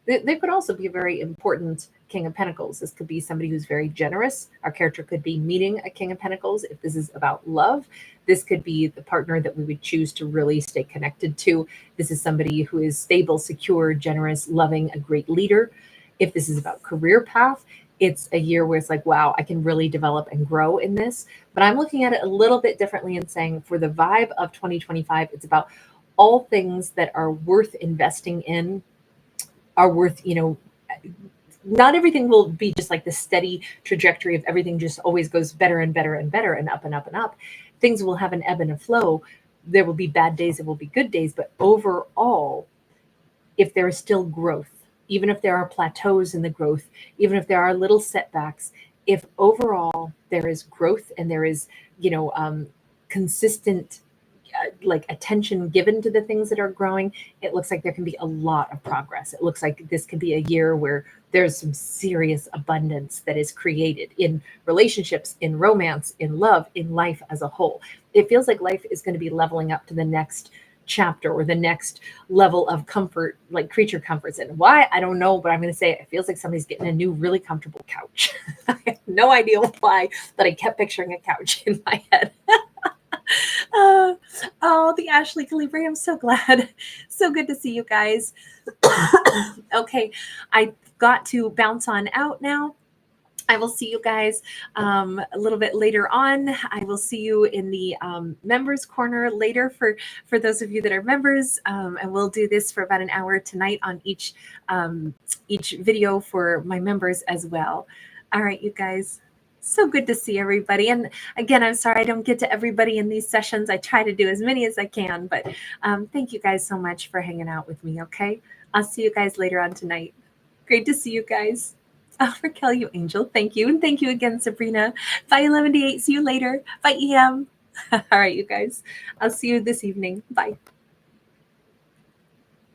there could also be a very important King of Pentacles. This could be somebody who's very generous. Our character could be meeting a King of Pentacles. If this is about love, this could be the partner that we would choose to really stay connected to. This is somebody who is stable, secure, generous, loving, a great leader. If this is about career path, it's a year where it's like, wow, I can really develop and grow in this. But I'm looking at it a little bit differently and saying, for the vibe of 2025, it's about all things that are worth investing in, are worth, not everything will be just like the steady trajectory of everything just always goes better and better and better and up and up and up. Things will have an ebb and a flow. There will be bad days, there will be good days, but overall, if there is still growth, even if there are plateaus in the growth, even if there are little setbacks, if overall there is growth and there is, consistent like attention given to the things that are growing, it looks like there can be a lot of progress. It looks like this could be a year where there's some serious abundance that is created in relationships, in romance, in love, in life as a whole. It feels like life is going to be leveling up to the next chapter or the next level of comfort, like creature comforts. And why, I don't know, but I'm going to say it feels like somebody's getting a new, really comfortable couch. I have no idea why, but I kept picturing a couch in my head. Oh, the Ashley Calibri, I'm so glad. So good to see you guys. Okay, I got to bounce on out now. I will see you guys a little bit later on. I will see you in the members corner later for those of you that are members. And we'll do this for about an hour tonight on each video for my members as well. All right, you guys. So good to see everybody. And again, I'm sorry I don't get to everybody in these sessions. I try to do as many as I can, but thank you guys so much for hanging out with me, okay? I'll see you guys later on tonight. Great to see you guys. Oh, Raquel, you angel. Thank you. And thank you again, Sabrina. Bye, 11 to 8. See you later. Bye, EM. All right, you guys. I'll see you this evening. Bye.